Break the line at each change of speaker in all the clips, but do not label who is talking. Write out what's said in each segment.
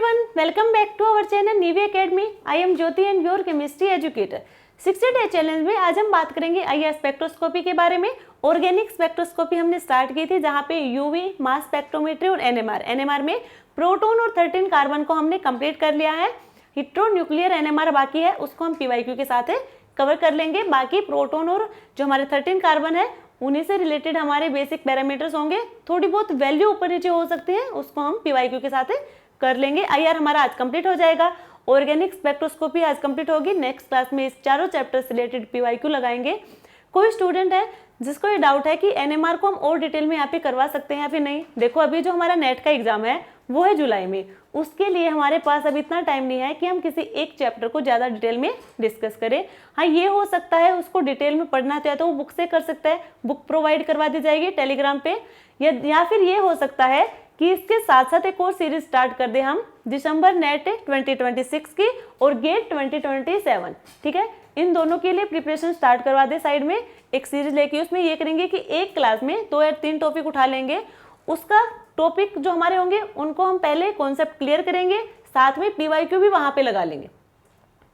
everyone, welcome back to our channel Nivy Academy. I am Jyoti and your chemistry educator. 60 day challenge में आज हम बात करेंगे IR spectroscopy के बारे में। ऑर्गेनिक स्पेक्ट्रोस्कोपी हमने स्टार्ट की थी जहां पे यूवी, मास स्पेक्ट्रोमेट्री और एनएमआर में प्रोटॉन और 13 कार्बन को हमने कंप्लीट कर लिया है। हिट्रो न्यूक्लियर एनएमआर बाकी है, उसको हम पीवाईक्यू के साथ कवर कर लेंगे। बाकी प्रोटॉन और जो हमारे 13 कार्बन है उन्हीं से रिलेटेड हमारे बेसिक पैरामीटर्स होंगे, थोड़ी बहुत वैल्यू ऊपर नीचे हो सकती है, उसको हम पीवाईक्यू के साथ कर लेंगे। आईआर हमारा आज कंप्लीट हो जाएगा, ऑर्गेनिक स्पेक्ट्रोस्कोपी आज कंप्लीट होगी। नेक्स्ट क्लास में इस चारों चैप्टर से रिलेटेड पीवाईक्यू लगाएंगे। कोई स्टूडेंट है जिसको ये डाउट है कि एनएमआर को हम और डिटेल में यहाँ पे करवा सकते हैं या फिर नहीं, देखो अभी जो हमारा नेट का एग्जाम है वो है जुलाई में, उसके लिए हमारे पास अभी इतना टाइम नहीं है कि हम किसी एक चैप्टर को ज़्यादा डिटेल में डिस्कस करें। हाँ, ये हो सकता है उसको डिटेल में पढ़ना चाहे तो वो बुक से कर सकता है, बुक प्रोवाइड करवा दी जाएगी टेलीग्राम पे, या फिर ये हो सकता है कि इसके साथ साथ एक और सीरीज स्टार्ट कर दे हम दिसंबर नेट 2026 की और गेट 2027, ठीक है। इन दोनों के लिए प्रिपरेशन स्टार्ट करवा दे साइड में एक सीरीज लेके। उसमें ये करेंगे कि एक क्लास में 2 या 3 टॉपिक उठा लेंगे, उसका टॉपिक जो हमारे होंगे उनको हम पहले कॉन्सेप्ट क्लियर करेंगे, साथ में पीवाईक्यू भी वहां पे लगा लेंगे,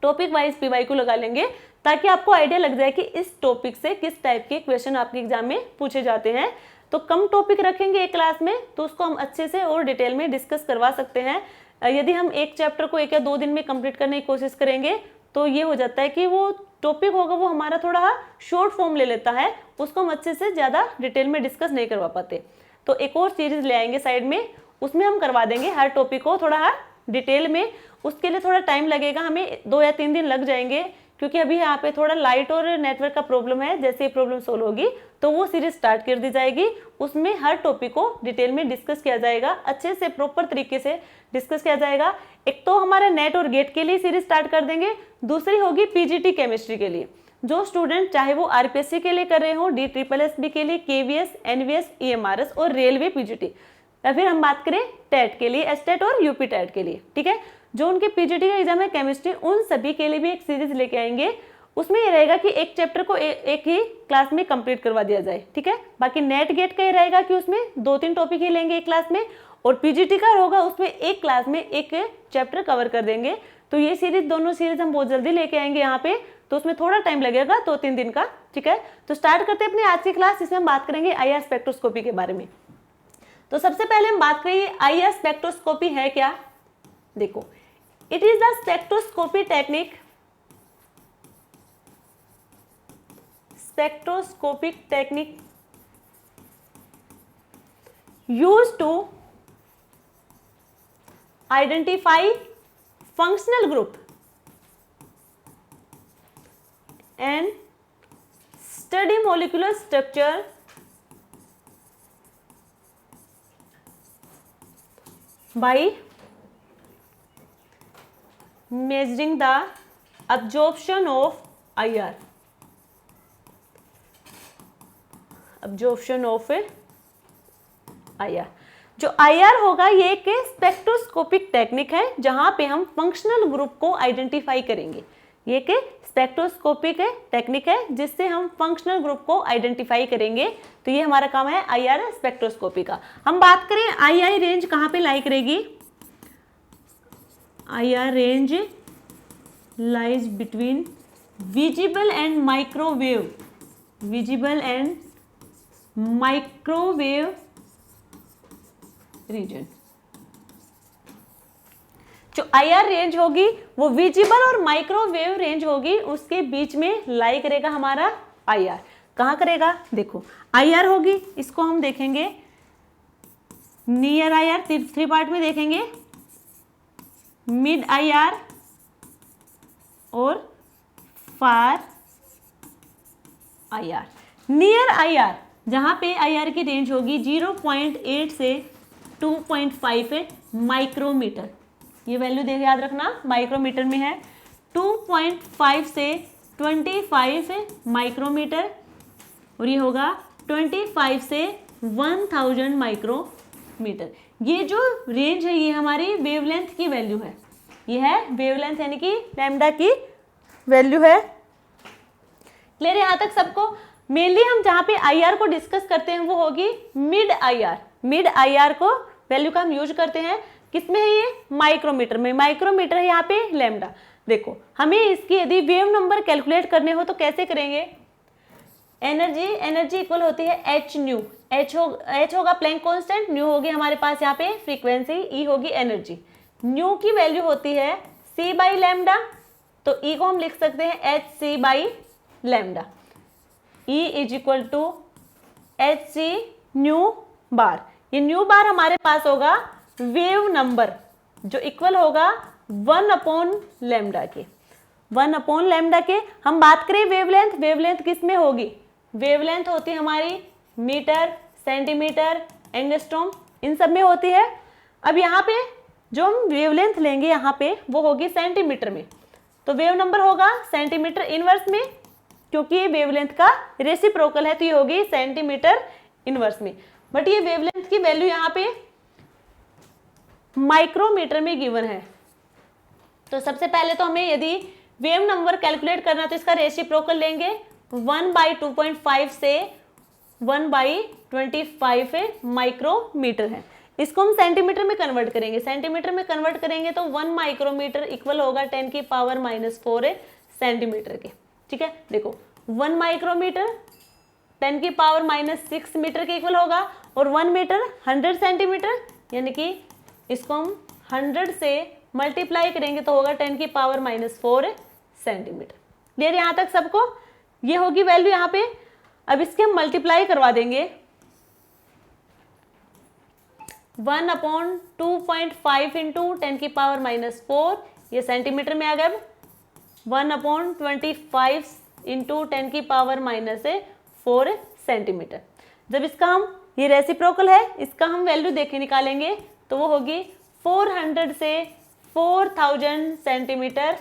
टॉपिक वाइज पीवाईक्यू लगा लेंगे ताकि आपको आइडिया लग जाए कि इस टॉपिक से किस टाइप के क्वेश्चन आपके एग्जाम में पूछे जाते हैं। तो कम टॉपिक रखेंगे एक क्लास में तो उसको हम अच्छे से और डिटेल में डिस्कस करवा सकते हैं। यदि हम एक चैप्टर को 1 या 2 दिन में कंप्लीट करने की कोशिश करेंगे तो ये हो जाता है कि वो टॉपिक होगा वो हमारा थोड़ा शॉर्ट फॉर्म ले लेता है, उसको हम अच्छे से ज़्यादा डिटेल में डिस्कस नहीं करवा पाते। तो एक और सीरीज ले आएंगे साइड में, उसमें हम करवा देंगे हर टॉपिक को थोड़ा डिटेल में। उसके लिए थोड़ा टाइम लगेगा, हमें 2 या 3 दिन लग जाएंगे क्योंकि अभी यहाँ पे थोड़ा लाइट और नेटवर्क का प्रॉब्लम है। जैसे ये प्रॉब्लम सोल्व होगी तो वो सीरीज स्टार्ट कर दी जाएगी, उसमें हर टॉपिक को डिटेल में डिस्कस किया जाएगा, अच्छे से प्रॉपर तरीके से डिस्कस किया जाएगा। एक तो हमारे नेट और गेट के लिए सीरीज स्टार्ट कर देंगे, दूसरी होगी पीजीटी केमिस्ट्री के लिए। जो स्टूडेंट चाहे वो आरपीएससी के लिए कर रहे हो, DSSB के लिए, केवीएस, एनवीएस, EMRS और रेलवे पीजीटी, या फिर हम बात करें टेट के लिए, एसटेट और यूपी टेट के लिए, ठीक है, जो उनके पीजीटी का एग्जाम है केमिस्ट्री, उन सभी के लिए भी एक सीरीज लेके आएंगे। उसमें ये रहेगा कि एक चैप्टर को एक ही क्लास में कंप्लीट करवा दिया जाए, ठीक है। बाकी नेट गेट का ये रहेगा कि उसमें 2-3 टॉपिक ही लेंगे एक क्लास में, और पीजीटी का होगा उसमें एक क्लास में एक चैप्टर कवर कर देंगे। तो ये सीरीज, दोनों सीरीज हम बहुत जल्दी लेके आएंगे यहाँ पे, तो उसमें थोड़ा टाइम लगेगा 2-3 दिन का, ठीक है। तो स्टार्ट करते हैं अपनी आज की क्लास, जिसमें हम बात करेंगे आईआर स्पेक्ट्रोस्कोपी के बारे में। तो सबसे पहले हम बात करेंगे आईआर स्पेक्ट्रोस्कोपी है क्या। देखो, it is the spectroscopy technique, spectroscopic technique used to identify functional group and study molecular structure by measuring the absorption of IR, absorption of IR। जो IR होगा ये एक स्पेक्ट्रोस्कोपिक टेक्निक है जहां पे हम फंक्शनल ग्रुप को आइडेंटिफाई करेंगे। ये एक स्पेक्ट्रोस्कोपिक टेक्निक है जिससे हम फंक्शनल ग्रुप को आइडेंटिफाई करेंगे। तो ये हमारा काम है IR स्पेक्ट्रोस्कोपी का। हम बात करें आई रेंज कहाँ पे लाई करेगी। IR range lies between visible and microwave, visible and microwave region. जो आईआर रेंज होगी वो विजिबल और माइक्रोवेव रेंज होगी, उसके बीच में लाई करेगा हमारा आईआर। कहां करेगा, देखो आईआर होगी, इसको हम देखेंगे नियर आईआर, 3 पार्ट में देखेंगे, मिड आईआर और फार आईआर। नियर आईआर जहां पे आईआर की रेंज होगी 0.8 से 2.5 माइक्रोमीटर, ये वैल्यू देख याद रखना, माइक्रोमीटर में है। 2.5 से 25 माइक्रोमीटर, और ये होगा 25 से 1000 माइक्रोमीटर। ये जो रेंज है ये हमारी वेवलेंथ की वैल्यू है, ये है वेवलेंथ यानी कि लैम्डा की वैल्यू है। क्लियर है यहाँ तक सबको। मेनली हम जहाँ पे आईआर को डिस्कस करते हैं वो होगी मिड आईआर। मिड आईआर को वैल्यू का हम यूज करते हैं किसमें है ये? माइक्रोमीटर में। माइक्रोमीटर है यहाँ पे लैम्डा। देखो हमें इसकी यदि वेव नंबर कैलकुलेट करने हो तो कैसे करेंगे? एनर्जी इक्वल होती है एच न्यू। एच होगा प्लैंक कांस्टेंट, न्यू होगी हमारे पास यहाँ पे फ्रीक्वेंसी, ई होगी एनर्जी। न्यू की वैल्यू होती है सी बाई लैम्डा, तो ई को हम लिख सकते हैं H C by lambda. E is equal to H C nu bar. ये न्यू बार हमारे पास होगा वेव नंबर जो इक्वल होगा 1 अपॉन लैम्डा के। 1 अपॉन लैम्डा के। हम बात करें वेवलेंथ, वेवलेंथ किस में होगी? वेवलेंथ होती है हमारी मीटर, सेंटीमीटर, एंगस्ट्रॉम, इन सब में होती है। अब यहाँ पे जो हम वेवलेंथ लेंगे यहाँ पे वो होगी सेंटीमीटर में, तो वेव नंबर होगा सेंटीमीटर इनवर्स में, क्योंकि ये वेवलेंथ का रेसिप्रोकल है तो ये होगी सेंटीमीटर इनवर्स में। बट ये वेवलेंथ की वैल्यू यहाँ पे माइक्रोमीटर में गिवन है। तो सबसे पहले तो हमें यदि वेव नंबर कैलकुलेट करना तो इसका रेसिप्रोकल लेंगे। 1/2.5 से 1/25 माइक्रोमीटर है। इसको हम सेंटीमीटर में कन्वर्ट करेंगे। सेंटीमीटर में कन्वर्ट करेंगे तो 1 माइक्रोमीटर इक्वल होगा 10 की पावर -4 सेंटीमीटर के। ठीक है, देखो 1 माइक्रोमीटर 10 की पावर -6 मीटर के इक्वल होगा, और 1 मीटर 100 सेंटीमीटर, यानी कि इसको हम 100 से मल्टीप्लाई करेंगे तो होगा 10 की पावर -4 सेंटीमीटर। क्लियर यहाँ तक सबको? ये होगी वैल्यू यहाँ पे। अब इसके हम मल्टीप्लाई करवा देंगे। 1/2.5 इंटू 10 की पावर -4, ये सेंटीमीटर में आ गया। 1/25 इंटू 10 की पावर -4 सेंटीमीटर। जब इसका हम, ये रेसिप्रोकल है, इसका हम वैल्यू देखे निकालेंगे तो वो होगी 400 से 4000 सेंटीमीटर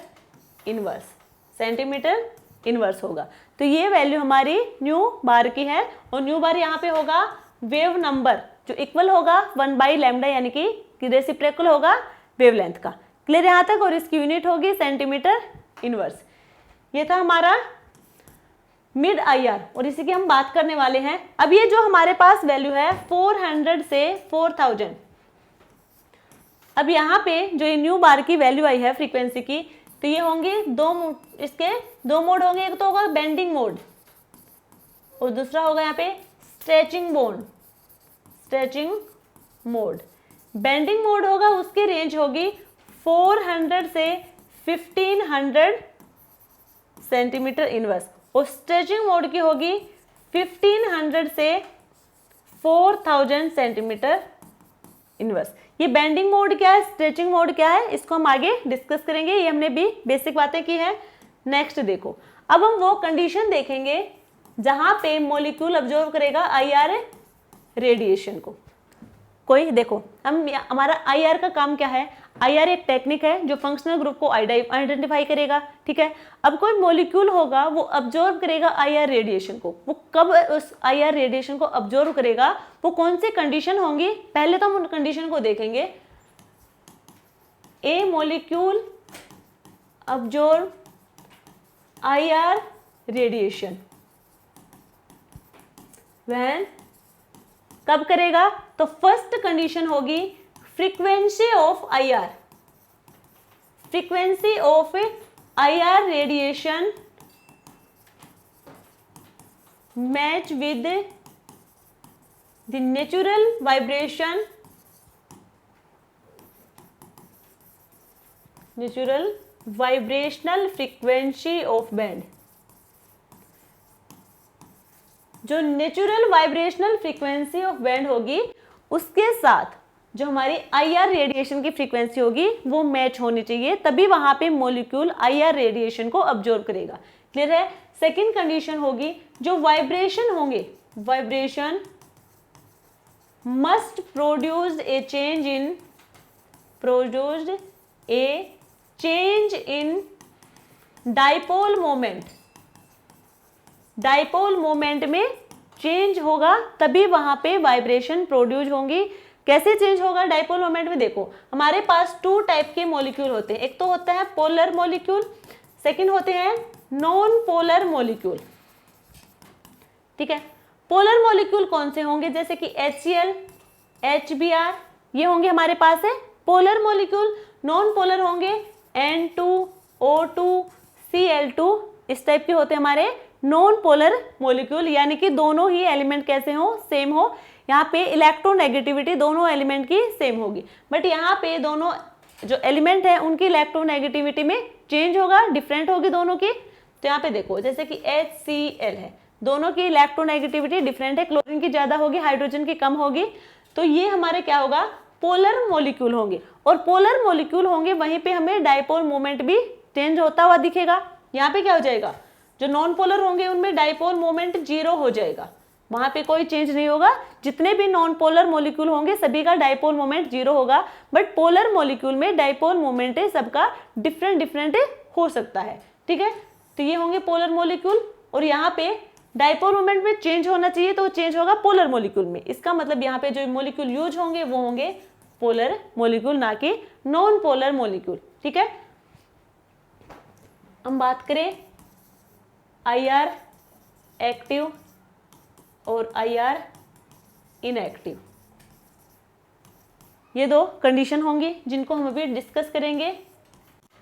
इनवर्स। सेंटीमीटर इनवर्स होगा। तो ये वैल्यू हमारी न्यू बार की है, और न्यू बार यहाँ पे होगा वेव नंबर जो इक्वल होगा 1/λ, यानी कि रेसिप्रोकल होगा वेवलेंथ का। क्लियर यहाँ तक? और इसकी यूनिट होगी सेंटीमीटर इनवर्स। ये था हमारा मिड IR, और इसी की हम बात करने वाले हैं। अब ये जो हमारे पास वैल्यू है 400 से 4000, अब यहाँ पे जो ये न्यू बार की वैल्यू आई है फ्रीक्वेंसी की, तो ये होंगे इसके दो मोड होंगे। एक तो होगा बेंडिंग मोड और दूसरा होगा यहाँ पे स्ट्रेचिंग मोड। बेंडिंग मोड होगा, उसकी रेंज होगी 400 से 1500 सेंटीमीटर इनवर्स, और स्ट्रेचिंग मोड की होगी 1500 से 4000 सेंटीमीटर इनवर्स। ये बेंडिंग मोड क्या है, स्ट्रेचिंग मोड क्या है, इसको हम आगे डिस्कस करेंगे। ये हमने भी बेसिक बातें की है। नेक्स्ट देखो, अब हम वो कंडीशन देखेंगे जहां पे मॉलिक्यूल ऑब्जर्व करेगा IR रेडिएशन को। कोई देखो, हमारा IR का काम क्या है? IR एक टेक्निक है जो फंक्शनल ग्रुप को आइडेंटिफाई करेगा। ठीक है, अब कोई मॉलिक्यूल होगा वो ऑब्जर्व करेगा IR रेडिएशन को। वो कब उस IR रेडिएशन को ऑब्जर्व करेगा, वो कौन सी कंडीशन होंगी? पहले तो हम उन कंडीशन को देखेंगे। A molecule observe IR radiation when, कब करेगा? तो फर्स्ट कंडीशन होगी frequency of IR। Frequency of IR radiation match with the natural vibrational frequency of band. जो natural vibrational frequency of band होगी उसके साथ जो हमारी IR रेडिएशन की फ्रीक्वेंसी होगी वो मैच होनी चाहिए, तभी वहां पे मॉलिक्यूल IR रेडिएशन को ऑब्जर्व करेगा। क्लियर है? सेकंड कंडीशन होगी जो वाइब्रेशन होंगे, vibration must produced a change in dipole moment. Dipole moment में चेंज होगा तभी वहां पे वाइब्रेशन प्रोड्यूस होंगी। कैसे चेंज होगा डाइपोल मोमेंट में? देखो, हमारे पास 2 टाइप के मॉलिक्यूल होते हैं। एक तो होता है पोलर मॉलिक्यूल, सेकंड होते हैं नॉन पोलर मॉलिक्यूल। ठीक है, पोलर मॉलिक्यूल कौन से होंगे? जैसे कि HCl, HBr, ये होंगे हमारे पास है पोलर मॉलिक्यूल, नॉन पोलर होंगे N2O2 Cl2, इस टाइप के होते हैं हमारे नॉन पोलर मॉलिक्यूल, यानी कि दोनों ही एलिमेंट कैसे हो, सेम हो। यहाँ पे इलेक्ट्रोनेगेटिविटी दोनों एलिमेंट की सेम होगी, बट यहाँ पे दोनों जो एलिमेंट है उनकी इलेक्ट्रोनेगेटिविटी में चेंज होगा, डिफरेंट होगी दोनों की। तो यहाँ पे देखो जैसे कि HCl है, दोनों की इलेक्ट्रोनेगेटिविटी डिफरेंट है, क्लोरीन की ज्यादा होगी, हाइड्रोजन की कम होगी। तो ये हमारे क्या होगा, पोलर मॉलिक्यूल होंगे। और पोलर मॉलिक्यूल होंगे वहीं पे हमें डाइपोल मोमेंट भी चेंज होता हुआ दिखेगा। यहाँ पे क्या हो जाएगा, जो नॉन पोलर होंगे उनमें डाइपोल मोमेंट 0 हो जाएगा, वहां पे कोई चेंज नहीं होगा। जितने भी नॉन पोलर मॉलिक्यूल होंगे सभी का डाइपोल मोमेंट 0 होगा, बट पोलर मॉलिक्यूल में डाइपोल मोमेंट है सबका डिफरेंट हो सकता है। ठीक है, तो ये होंगे पोलर मॉलिक्यूल, और यहाँ पे डाइपोल मोमेंट में चेंज होना चाहिए तो चेंज होगा पोलर मॉलिक्यूल में। इसका मतलब यहाँ पे जो मॉलिक्यूल यूज होंगे वो होंगे पोलर मॉलिक्यूल, ना कि नॉन पोलर मॉलिक्यूल। ठीक है, हम बात करें IR एक्टिव और IR इनएक्टिव, ये दो कंडीशन होंगी जिनको हम अभी डिस्कस करेंगे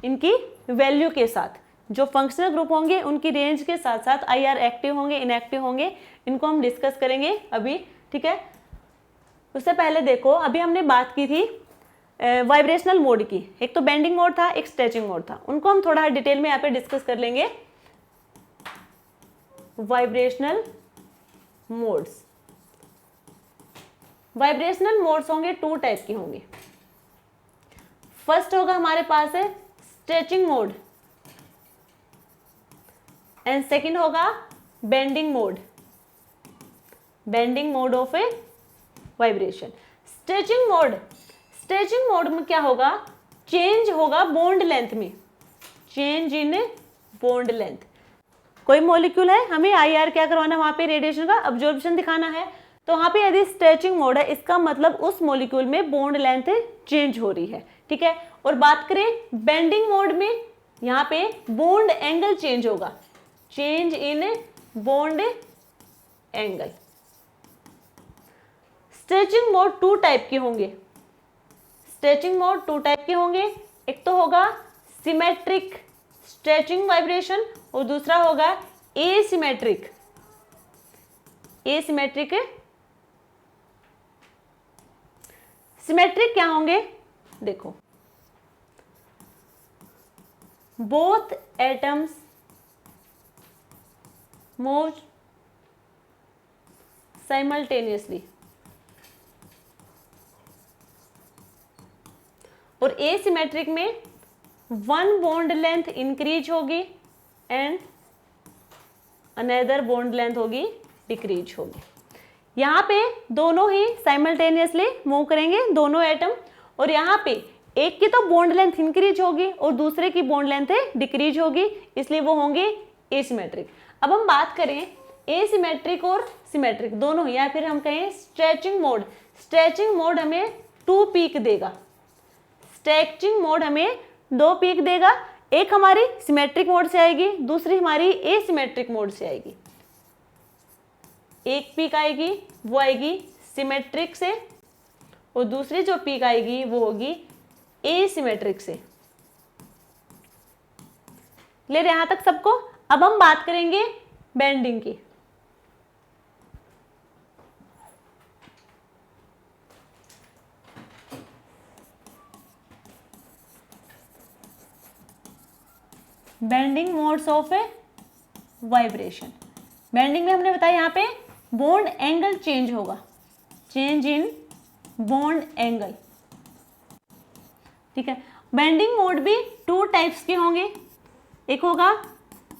इनकी वैल्यू के साथ। जो फंक्शनल ग्रुप होंगे उनकी रेंज के साथ साथ IR एक्टिव होंगे, इनएक्टिव होंगे, इनको हम डिस्कस करेंगे अभी। ठीक है, उससे पहले देखो अभी हमने बात की थी वाइब्रेशनल मोड की, एक तो बेंडिंग मोड था, एक स्ट्रेचिंग मोड था, उनको हम थोड़ा डिटेल में यहाँ पे डिस्कस कर लेंगे। वाइब्रेशनल मोड्स, वाइब्रेशनल मोड्स होंगे 2 टाइप के होंगे। फर्स्ट होगा हमारे पास है स्ट्रेचिंग मोड एंड सेकंड होगा bending mode, bending mode of a vibration. Stretching mode में क्या होगा, चेंज होगा बॉन्ड लेंथ में, चेंज इन बॉन्ड लेंथ। कोई मॉलिक्यूल है, हमें IR क्या करवाना है, वहां पे रेडिएशन का अब्जॉर्प्शन दिखाना है, तो वहां पे यदि स्ट्रेचिंग मोड है इसका मतलब उस मॉलिक्यूल में बॉन्ड लेंथ चेंज हो रही है। ठीक है, और बात करें बेंडिंग मोड में, यहाँ पे बॉन्ड एंगल चेंज होगा, change in bond angle. Stretching mode 2 type के होंगे, स्ट्रेचिंग मोड 2 टाइप के होंगे, एक तो होगा सिमेट्रिक स्ट्रेचिंग वाइब्रेशन और दूसरा होगा एसिमेट्रिक। एसिमेट्रिक, सिमेट्रिक क्या होंगे, देखो बोथ एटम्स मूव साइमल्टेनियसली, और एसिमेट्रिक में 1 बॉन्ड लेंथ इंक्रीज होगी एंड अनदर बॉन्ड लेंथ होगी डिक्रीज होगी। यहाँ पे दोनों ही साइमल्टेनियसली मूव करेंगे दोनों एटम, और यहाँ पे एक की तो बॉन्ड लेंथ इंक्रीज होगी और दूसरे की बॉन्ड लेंथ डिक्रीज होगी, इसलिए वो होंगे एसिमेट्रिक। अब हम बात करें एसिमेट्रिक और सिमेट्रिक दोनों, या फिर हम कहें स्ट्रेचिंग मोड। स्ट्रेचिंग मोड हमें 2 पीक देगा, स्ट्रेचिंग मोड हमें 2 पीक देगा, एक हमारी सिमेट्रिक मोड से आएगी, दूसरी हमारी एसिमेट्रिक मोड से आएगी। एक पीक आएगी वो आएगी सिमेट्रिक से, और दूसरी जो पीक आएगी वो होगी एसिमेट्रिक से। ले रहे यहां तक सबको। अब हम बात करेंगे बेंडिंग की। Bending modes of a vibration. Bending में हमने बताया यहाँ पे बॉन्ड एंगल चेंज होगा, चेंज इन बॉन्ड एंगल। ठीक है, बेंडिंग मोड भी 2 टाइप्स के होंगे, एक होगा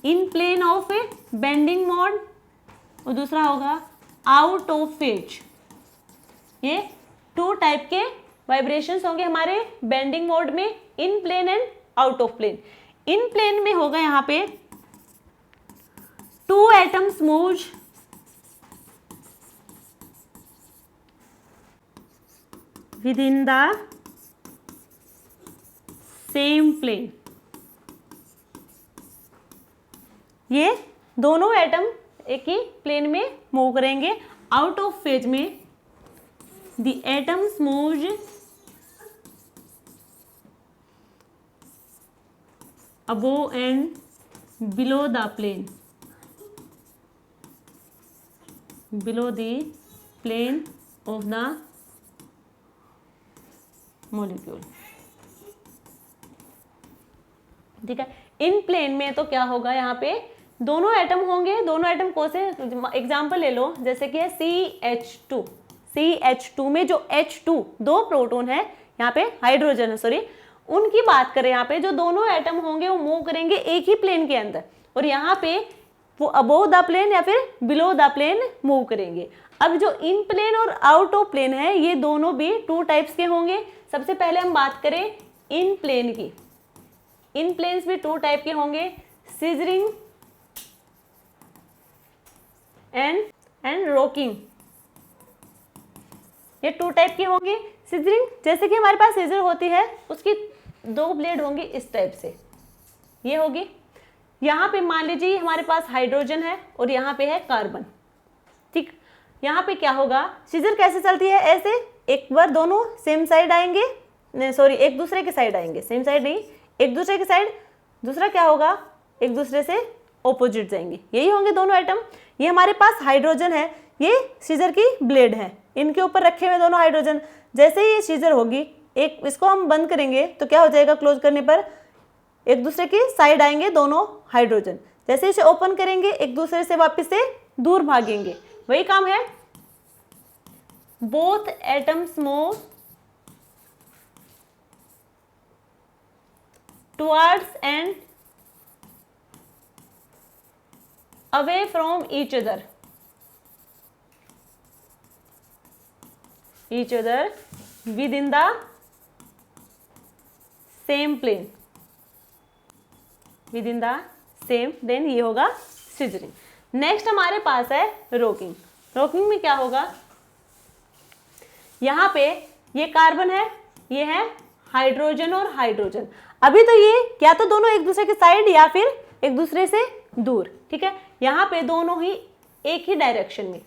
in plane of a bending mode और दूसरा होगा आउट ऑफ फेज। ये 2 टाइप के वाइब्रेशंस होंगे हमारे बेंडिंग मोड में, in plane and out of plane. In plane में होगा यहाँ पे 2 atoms move within the same plane. ये दोनों एटम एक ही प्लेन में मूव करेंगे। आउट ऑफ फेज में the atoms move above and below the plane, below the plane of the molecule। ठीक है, इन प्लेन में तो क्या होगा, यहाँ पे दोनों एटम होंगे, दोनों एटम कौन से, एग्जाम्पल ले लो जैसे कि है CH2, CH2 में जो H2 दो प्रोटॉन है, यहाँ पे हाइड्रोजन है सॉरी, उनकी बात करें, यहाँ पे जो दोनों एटम होंगे वो मूव करेंगे एक ही प्लेन के अंदर, और यहाँ पे वो अबोव द प्लेन या फिर बिलो द प्लेन मूव करेंगे। अब जो इन प्लेन और आउट ऑफ प्लेन है, ये दोनों भी टू टाइप्स के होंगे। सबसे पहले हम बात करें इन प्लेन की, इन प्लेन्स भी टू टाइप के होंगे, सीजरिंग एंड रॉकिंग, ये टू टाइप के होंगे। सीजरिंग जैसे कि हमारे पास सीजर होती है, उसकी दो ब्लेड होंगी इस टाइप से, ये होगी। यहाँ पे मान लीजिए हमारे पास हाइड्रोजन है और यहाँ पे है कार्बन, ठीक। यहाँ पे क्या होगा, सीजर कैसे चलती है, ऐसे एक बार दोनों सेम साइड आएंगे, सॉरी एक दूसरे के साइड आएंगे, सेम साइड नहीं, एक दूसरे के साइड, दूसरा क्या होगा, एक दूसरे से ऑपोजिट जाएंगे, यही होंगे दोनों आइटम। ये हमारे पास हाइड्रोजन है, ये सीजर की ब्लेड है, इनके ऊपर रखे हुए दोनों हाइड्रोजन। जैसे ही ये सीजर होगी, एक इसको हम बंद करेंगे तो क्या हो जाएगा, क्लोज करने पर एक दूसरे की साइड आएंगे दोनों हाइड्रोजन। जैसे इसे ओपन करेंगे, एक दूसरे से वापस से दूर भागेंगे, वही काम है। Both atoms move towards and away from each other, within the same plane, within the same plane, ये होगा सीजरिंग। नेक्स्ट हमारे पास है रॉकिंग। रॉकिंग में क्या होगा, यहाँ पे ये कार्बन है, ये है हाइड्रोजन और हाइड्रोजन। अभी तो ये क्या तो दोनों एक दूसरे के साइड या फिर एक दूसरे से दूर, ठीक है। यहाँ पे दोनों ही एक ही डायरेक्शन में,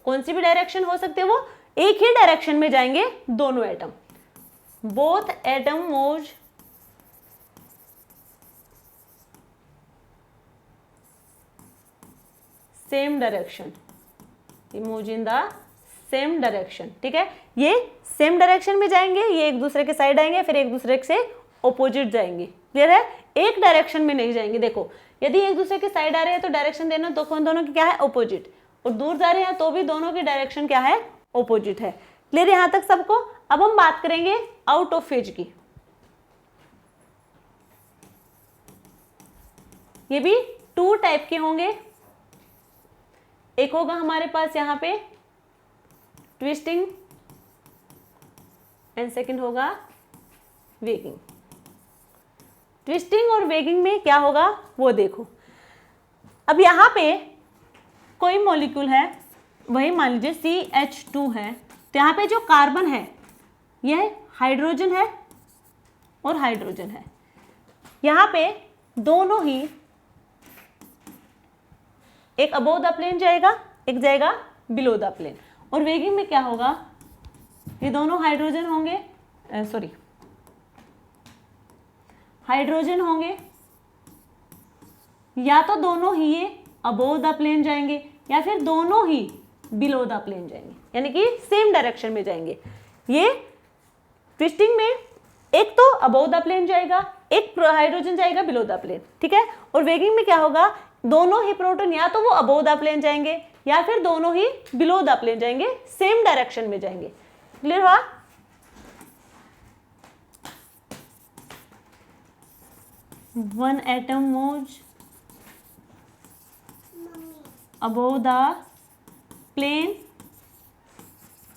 कौन सी भी डायरेक्शन हो सकते हैं, वो एक ही डायरेक्शन में जाएंगे दोनों atom. Both atom move same direction, move in the same direction, ठीक है। ये सेम डायरेक्शन में जाएंगे, ये एक दूसरे के साइड आएंगे, फिर एक दूसरे से ऑपोजिट जाएंगे, क्लियर है। एक डायरेक्शन में नहीं जाएंगे। देखो, यदि एक दूसरे के साइड आ रहे हैं तो डायरेक्शन देना तो दोनों की क्या है, ऑपोजिट, और दूर जा रहे हैं तो भी दोनों की डायरेक्शन क्या है, ऑपोजिट है। क्लियर यहां तक सबको। अब हम बात करेंगे आउट ऑफ फेज की। ये भी टू टाइप के होंगे, एक होगा हमारे पास यहाँ पे ट्विस्टिंग एंड सेकंड होगा वेगिंग। ट्विस्टिंग और वेगिंग में क्या होगा वो देखो। अब यहाँ पे कोई मॉलिक्यूल है, वही मान लीजिए CH2 है, तो यहाँ पे जो कार्बन है यह हाइड्रोजन है और हाइड्रोजन है। यहाँ पे दोनों ही एक अबोव द प्लेन जाएगा, एक जाएगा बिलो द प्लेन। और वेगिंग में क्या होगा, ये दोनों हाइड्रोजन होंगे, सॉरी हाइड्रोजन होंगे, या तो दोनों ही ये अबोव द प्लेन जाएंगे या फिर दोनों ही बिलो द प्लेन जाएंगे, यानी कि सेम डायरेक्शन में जाएंगे। ये ट्विस्टिंग में एक तो अबोव द प्लेन जाएगा, एक हाइड्रोजन जाएगा बिलो द प्लेन, ठीक है। और वेगिंग में क्या होगा, दोनों ही प्रोटॉन या तो वो अबोव द प्लेन जाएंगे या फिर दोनों ही बिलो द प्लेन जाएंगे, सेम डायरेक्शन में जाएंगे। क्लियर हुआ। One atom moves above the plane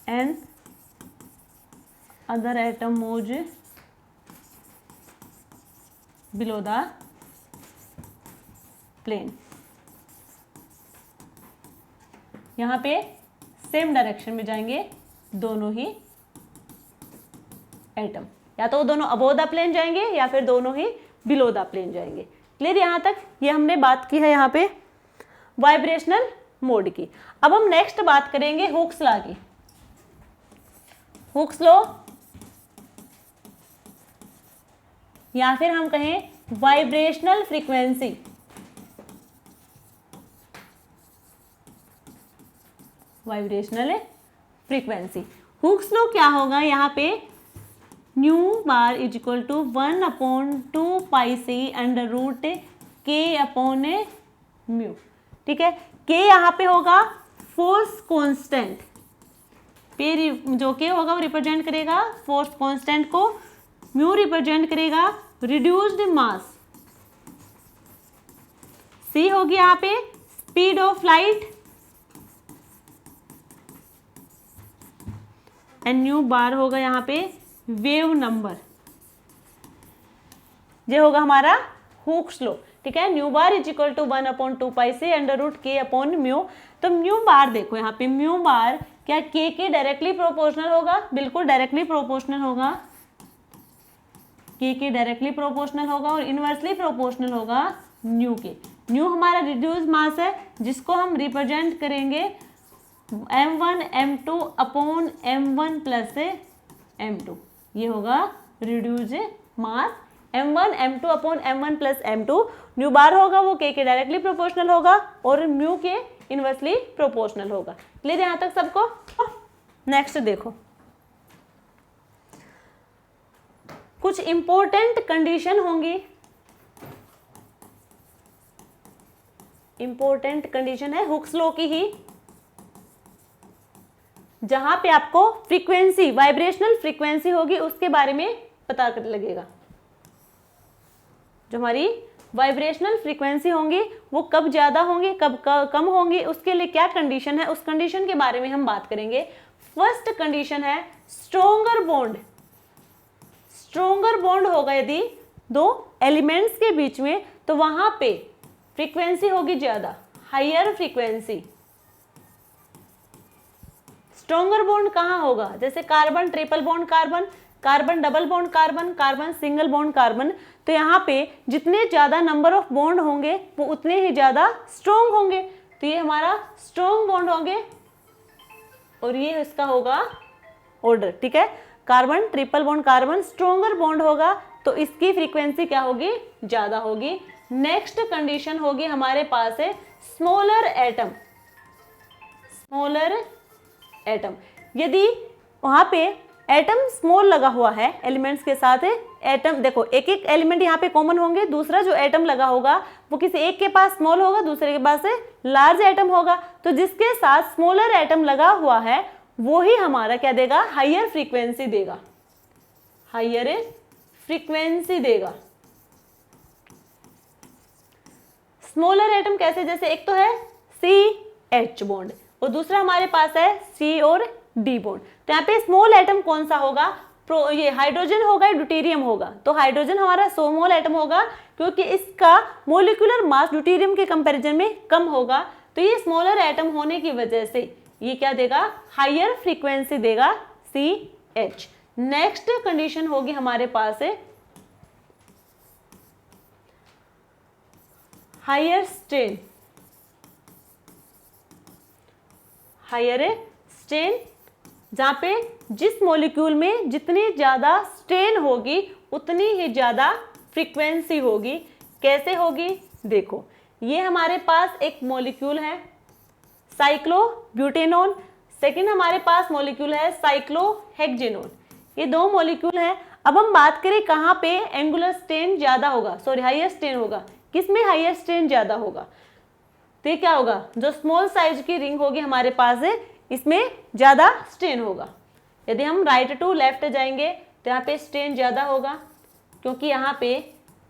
and other atom moves below the plane। यहाँ पे सेम डायरेक्शन में जाएंगे दोनों ही एटम, या तो दोनों अबोव द प्लेन जाएंगे या फिर दोनों ही बिलो द प्लेन जाएंगे। क्लियर यहाँ तक। ये हमने बात की है यहाँ पे वाइब्रेशनल मोड की। अब हम नेक्स्ट बात करेंगे हुक्स लॉ की। हुक्स लॉ या फिर हम कहें vibrational frequency, vibrational frequency. Hooke's law क्या होगा यहाँ पे, nu bar is equal to 1/2 under root k upon mu. ठीक है, के यहाँ पे होगा फोर्स कांस्टेंट, पे जो के होगा वो रिप्रेजेंट करेगा फोर्स कांस्टेंट को, म्यू रिप्रेजेंट करेगा रिड्यूस्ड मास, सी होगी यहाँ पे speed of light, and nu bar होगा यहाँ पे वेव नंबर। ये होगा हमारा हुक्स लॉ। ठीक है, nu bar is equal to 1/2 under root k upon mu. तो म्यू बार देखो यहाँ पे, म्यू बार क्या के डायरेक्टली प्रोपोर्शनल होगा, बिल्कुल डायरेक्टली प्रोपोर्शनल होगा, के डायरेक्टली प्रोपोर्शनल होगा और इनवर्सली प्रोपोर्शनल होगा न्यू के। न्यू हमारा रिड्यूस मास है जिसको हम रिप्रेजेंट करेंगे m1 m2 upon m1 plus m2, ये होगा reduce mass m1 m2 upon m1 plus m2। Nu bar होगा वो के डायरेक्टली प्रोपोर्शनल होगा और म्यू के इनवर्सली प्रोपोर्शनल होगा। क्लियर यहाँ तक सबको? नेक्स्ट देखो, कुछ इंपॉर्टेंट कंडीशन होंगी, इंपॉर्टेंट कंडीशन है हुक्स लॉ की ही, जहां पे आपको फ्रीक्वेंसी, वाइब्रेशनल फ्रीक्वेंसी होगी उसके बारे में पता कर लगेगा। जो हमारी वाइब्रेशनल फ्रीक्वेंसी होंगी वो कब ज्यादा होंगी, कब कम होंगी, उसके लिए क्या कंडीशन है, उस कंडीशन के बारे में हम बात करेंगे। फर्स्ट कंडीशन है स्ट्रोंगर बॉन्ड। स्ट्रोंगर बॉन्ड होगा यदि दो एलिमेंट्स के बीच में, तो वहां पे फ्रीक्वेंसी होगी ज्यादा, हायर फ्रीक्वेंसी। स्ट्रोंगर बॉन्ड कहाँ होगा, जैसे carbon triple bond carbon, carbon double bond carbon, carbon single bond carbon. तो यहाँ पे जितने ज्यादा नंबर ऑफ बॉन्ड होंगे वो उतने ही ज्यादा स्ट्रोंग होंगे। तो ये हमारा स्ट्रोंग बॉन्ड होंगे और ये इसका होगा ऑर्डर। ठीक है, carbon triple bond carbon stronger bond होगा तो इसकी फ्रीक्वेंसी क्या होगी, ज्यादा होगी। नेक्स्ट कंडीशन होगी हमारे पास है स्मॉलर एटम। स्मॉलर एटम, यदि वहां पे एटम स्मॉल लगा हुआ है एलिमेंट्स के साथ है, एटम देखो एक एक एलिमेंट यहाँ पे कॉमन होंगे, दूसरा जो एटम लगा होगा वो किसी एक के पास स्मॉल होगा, दूसरे के पास लार्ज एटम होगा। तो जिसके साथ स्मॉलर एटम लगा हुआ है वो ही हमारा क्या देगा, हायर फ्रीक्वेंसी देगा, हायर फ्रीक्वेंसी देगा। स्मॉलर एटम कैसे, जैसे एक तो है CH बॉन्ड और दूसरा हमारे पास है C और D बॉन्ड। तो यहाँ पे स्मॉल एटम कौन सा होगा, ये हाइड्रोजन होगा, ड्यूटेरियम होगा। तो हाइड्रोजन हमारा स्मॉल एटम होगा क्योंकि इसका मोलिकुलर मास ड्यूटेरियम के कंपैरिजन में कम होगा। तो ये स्मॉलर एटम होने की वजह से ये क्या देगा, हायर फ्रीक्वेंसी देगा CH। नेक्स्ट कंडीशन होगी हमारे पास है हायर स्ट्रेन। हायर स्ट्रेन जहां पे जिस मॉलिक्यूल में जितनी ज्यादा स्ट्रेन होगी उतनी ही ज्यादा फ्रीक्वेंसी होगी। कैसे होगी, देखो ये हमारे पास एक मॉलिक्यूल है साइक्लोब्यूटेनॉन, सेकंड हमारे पास मॉलिक्यूल है साइक्लोहेक्सेनोन। ये दो मॉलिक्यूल हैं। अब हम बात करें कहाँ पे एंगुलर स्ट्रेन ज्यादा होगा, सॉरी हायर स्ट्रेन होगा, किसमें हायर स्ट्रेन ज्यादा होगा। तो ये क्या होगा, जो स्मॉल साइज की रिंग होगी हमारे पास है इसमें ज्यादा स्ट्रेन होगा। यदि हम राइट टू लेफ्ट जाएंगे तो यहाँ पे स्ट्रेन ज्यादा होगा क्योंकि यहाँ पे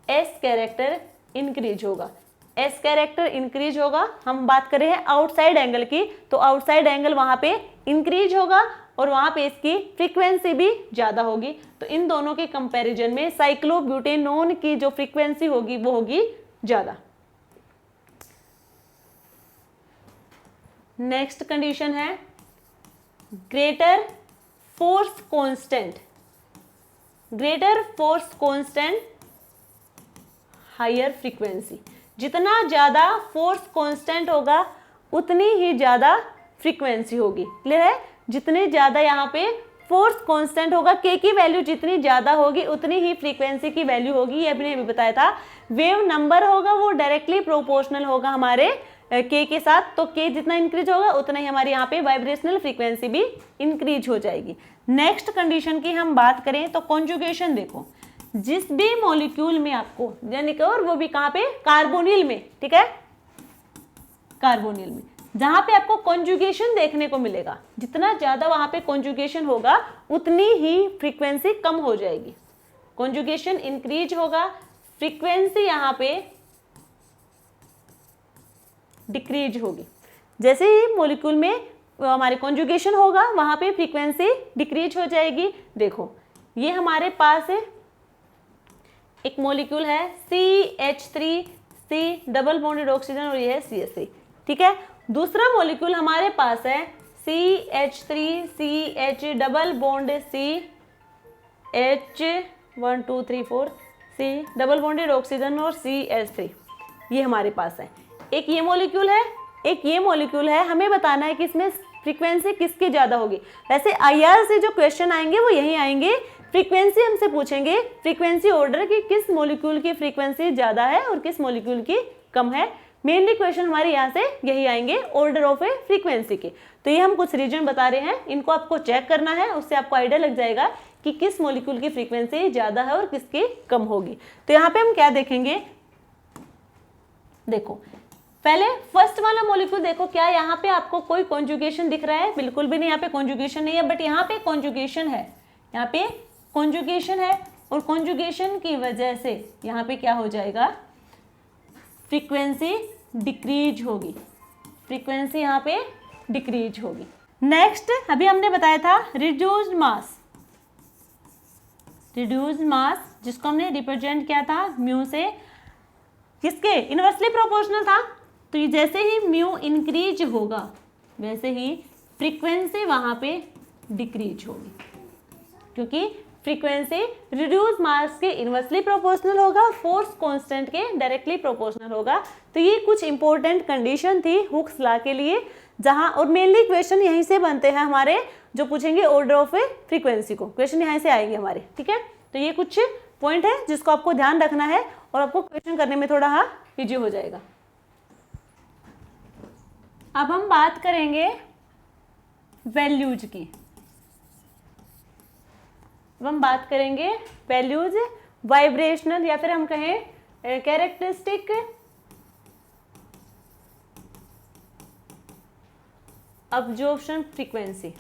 S कैरेक्टर इंक्रीज होगा। S कैरेक्टर इंक्रीज होगा, हम बात कर रहे हैं आउटसाइड एंगल की, तो आउटसाइड एंगल वहां पे इंक्रीज होगा और वहां पे इसकी फ्रीक्वेंसी भी ज्यादा होगी। तो इन दोनों के कंपैरिजन में साइक्लोब्यूटेनोन की जो फ्रीक्वेंसी होगी वो होगी ज्यादा। नेक्स्ट कंडीशन है greater force constant. Greater force constant higher frequency. जितना ज्यादा फोर्स कांस्टेंट होगा उतनी ही ज्यादा फ्रीक्वेंसी होगी। क्लियर है, जितने ज्यादा यहाँ पे फोर्स कांस्टेंट होगा, के की वैल्यू जितनी ज्यादा होगी उतनी ही फ्रीक्वेंसी की वैल्यू होगी, ये अपने अभी बताया था। वेव नंबर होगा वो डायरेक्टली प्रोपोर्शनल होगा हमारे के साथ, तो के जितना इंक्रीज होगा उतना ही हमारे यहाँ पे वाइब्रेशनल फ्रीक्वेंसी भी इंक्रीज हो जाएगी। नेक्स्ट कंडीशन की हम बात करें तो कॉन्जुगेशन देखो, जिस भी मॉलिक्यूल में आपको यानी कि, और वो भी कहाँ पे, कार्बोनिल में, ठीक है, कार्बोनिल में जहां पे आपको कॉन्जुगेशन देखने को मिलेगा, जितना ज्यादा वहां पे कॉन्जुगेशन होगा उतनी ही फ्रीक्वेंसी कम हो जाएगी। कॉन्जुगेशन इंक्रीज होगा, फ्रीक्वेंसी यहां पे डिक्रीज होगी। जैसे ही मॉलिक्यूल में हमारे कॉन्जुगेशन होगा वहां पे फ्रीक्वेंसी डिक्रीज हो जाएगी। देखो ये हमारे पास है एक मॉलिक्यूल है CH3C डबल बॉन्डेड ऑक्सीजन और ये है CH3, ठीक है। दूसरा मॉलिक्यूल हमारे पास है CH3CH double bond C double bonded oxygen और CH3, ये हमारे पास है। एक ये मॉलिक्यूल है, एक ये मॉलिक्यूल है। हमें बताना है कि इसमें फ्रीक्वेंसी किसकी ज़्यादा होगी। वैसे IR से जो क्वेश्चन आएंगे वो यही आएंगे, फ्रीक्वेंसी हमसे पूछेंगे, फ्रीक्वेंसी ऑर्डर की किस मॉलिक्यूल की फ्रीक्वेंसी ज़्यादा है और किस मॉलिक्यूल की कम है। मेनली क्वेश्चन हमारे यहाँ से यही आएंगे, ऑर्डर ऑफ ए फ्रीक्वेंसी के। तो ये हम कुछ रीजन बता रहे हैं, इनको आपको चेक करना है, उससे आपको आइडिया लग जाएगा कि किस मॉलिक्यूल की फ्रीक्वेंसी ज़्यादा है और किसकी कम होगी। तो यहाँ पे हम क्या देखेंगे, देखो पहले फर्स्ट वाला मॉलिक्यूल देखो, क्या यहाँ पे आपको कोई कॉन्जुगेशन दिख रहा है? बिल्कुल भी नहीं, यहाँ पे कॉन्जुगेशन नहीं है, बट यहाँ पे कॉन्जुगेशन है, यहाँ पे कॉन्जुगेशन है, और कॉन्जुगेशन की वजह से यहाँ पे क्या हो जाएगा, फ्रीक्वेंसी डिक्रीज होगी, फ्रीक्वेंसी यहाँ पे डिक्रीज होगी। नेक्स्ट अभी हमने बताया था रिड्यूस्ड मास, रिड्यूस्ड मास जिसको हमने रिप्रेजेंट किया था म्यू से, किसके इनवर्सली प्रोपोर्शनल था। तो ये जैसे ही म्यू इंक्रीज होगा वैसे ही फ्रीक्वेंसी वहां पे डिक्रीज होगी, क्योंकि फ्रीक्वेंसी रिड्यूस मास के इनवर्सली प्रोपोर्शनल होगा, फोर्स कांस्टेंट के डायरेक्टली प्रोपोर्शनल होगा। तो ये कुछ इंपॉर्टेंट कंडीशन थी हुक्स लॉ के लिए, जहां और मेनली क्वेश्चन यहीं से बनते हैं हमारे, जो पूछेंगे ऑर्डर ऑफ ए फ्रीक्वेंसी को, क्वेश्चन यहीं से आएंगे हमारे, ठीक है। तो ये कुछ पॉइंट है जिसको आपको ध्यान रखना है और आपको क्वेश्चन करने में थोड़ा इजी हो जाएगा। अब हम बात करेंगे वैल्यूज की, अब हम बात करेंगे वैल्यूज, वाइब्रेशनल या फिर हम कहें कैरेक्टरिस्टिक अब्जॉर्प्शन फ्रीक्वेंसी।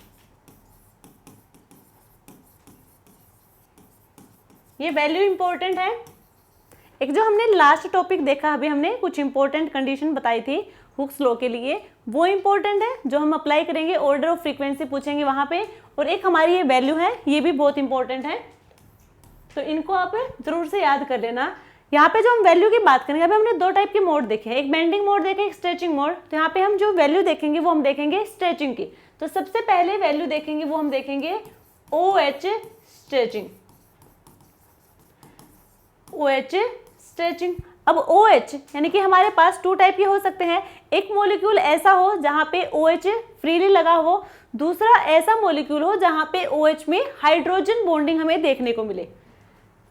ये वैल्यू इंपॉर्टेंट है। एक जो हमने लास्ट टॉपिक देखा, अभी हमने कुछ इंपॉर्टेंट कंडीशन बताई थी हुक्स लॉ के लिए, वो इंपॉर्टेंट है जो हम अप्लाई करेंगे, ऑर्डर ऑफ फ्रीक्वेंसी पूछेंगे वहां पे, और एक हमारी ये वैल्यू है, ये भी बहुत इंपॉर्टेंट है, तो इनको आप जरूर से याद कर लेना। यहाँ पे जो हम वैल्यू की बात करेंगे, अभी हमने दो टाइप के मोड देखे हैं, एक बेंडिंग मोड देखे, एक स्ट्रेचिंग मोड। तो यहाँ पे हम जो वैल्यू देखेंगे वो हम देखेंगे स्ट्रेचिंग की। तो सबसे पहले वैल्यू देखेंगे वो हम देखेंगे OH स्ट्रेचिंग, OH स्ट्रेचिंग। अब OH यानी कि हमारे पास टू टाइप के हो सकते हैं, एक मॉलिक्यूल ऐसा हो जहां पे OH फ्रीली लगा हो, दूसरा ऐसा मॉलिक्यूल हो जहां पे OH में हाइड्रोजन बॉन्डिंग हमें देखने को मिले।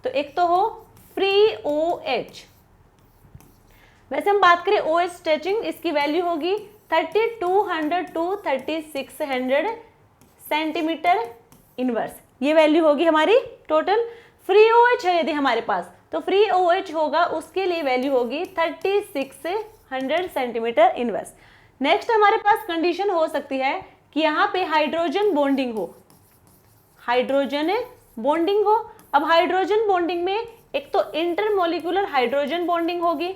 तो एक तो हो फ्री OH। वैसे हम बात करें OH स्ट्रेचिंग, इसकी वैल्यू होगी 3200 to 3600 सेंटीमीटर इनवर्स, ये वैल्यू होगी हमारी टोटल। फ्री OH है यदि हमारे पास, तो फ्री OH होगा, उसके लिए वैल्यू होगी 3600 सेंटीमीटर इनवर्स। नेक्स्ट हमारे पास कंडीशन हो सकती है कि यहाँ पे हाइड्रोजन बॉन्डिंग हो, हाइड्रोजन बॉन्डिंग हो। अब हाइड्रोजन बॉन्डिंग में एक तो इंटरमोलिकुलर हाइड्रोजन बॉन्डिंग होगी,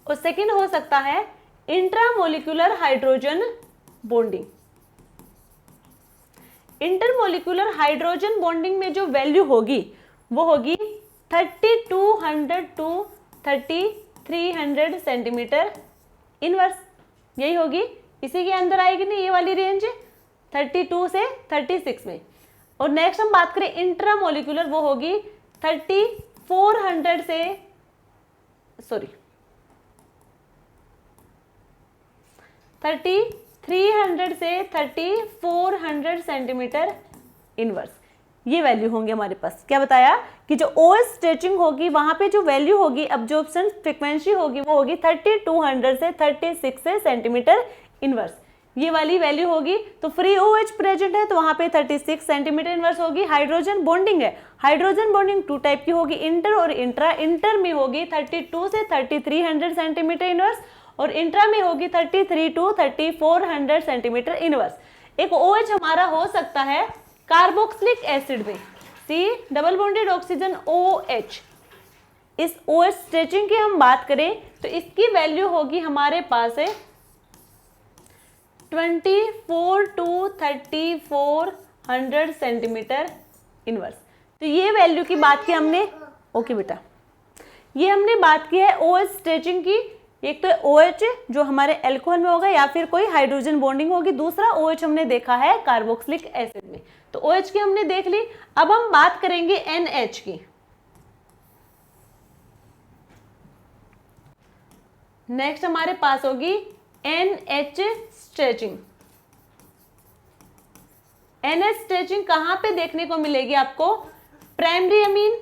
और सेकंड हो सकता है intramolecular hydrogen bonding. Intermolecular hydrogen bonding में जो वैल्यू होगी वो होगी 3200 to 3300 सेंटीमीटर इनवर्स, यही होगी, इसी के अंदर आएगी ना ये वाली रेंज 32 से 36 में। और नेक्स्ट हम बात करें इंट्रामोलिकुलर, वो होगी 3400 से 3300 300 से 3400 सेंटीमीटर इनवर्स, ये वैल्यू होंगे हमारे पास। क्या बताया कि जो OH स्ट्रेचिंग होगी वहां पे जो वैल्यू होगी अब्जॉर्प्शन फ्रीक्वेंसी होगी वो होगी 3200 से 36 सेंटीमीटर इनवर्स, ये वाली वैल्यू होगी। तो फ्री OH प्रेजेंट है तो वहां पे 36 सेंटीमीटर इनवर्स होगी। हाइड्रोजन बॉन्डिंग है, हाइड्रोजन बॉन्डिंग 2 टाइप की होगी, इंटर और इंट्रा। इंटर में होगी 32 से 3300 सेंटीमीटर इनवर्स और इंट्रा में होगी 33 टू 3400 सेंटीमीटर इनवर्स। एक OH हमारा हो सकता है कार्बोक्सिलिक एसिड में, C double bonded oxygen OH। इस OH स्ट्रेचिंग की हम बात करें तो इसकी वैल्यू होगी हमारे पास है 24 टू 3400 सेंटीमीटर इनवर्स। तो ये वैल्यू की बात की हमने, ओके बेटा, ये हमने बात की है OH स्ट्रेचिंग की। एक तो OH जो हमारे एल्कोहल में होगा या फिर कोई हाइड्रोजन बॉन्डिंग होगी, दूसरा OH हमने देखा है कार्बोक्सिलिक एसिड में। तो OH की हमने देख ली। अब हम बात करेंगे NH की। नेक्स्ट हमारे पास होगी NH स्ट्रेचिंग। NH स्ट्रेचिंग कहां पे देखने को मिलेगी आपको? Primary amine,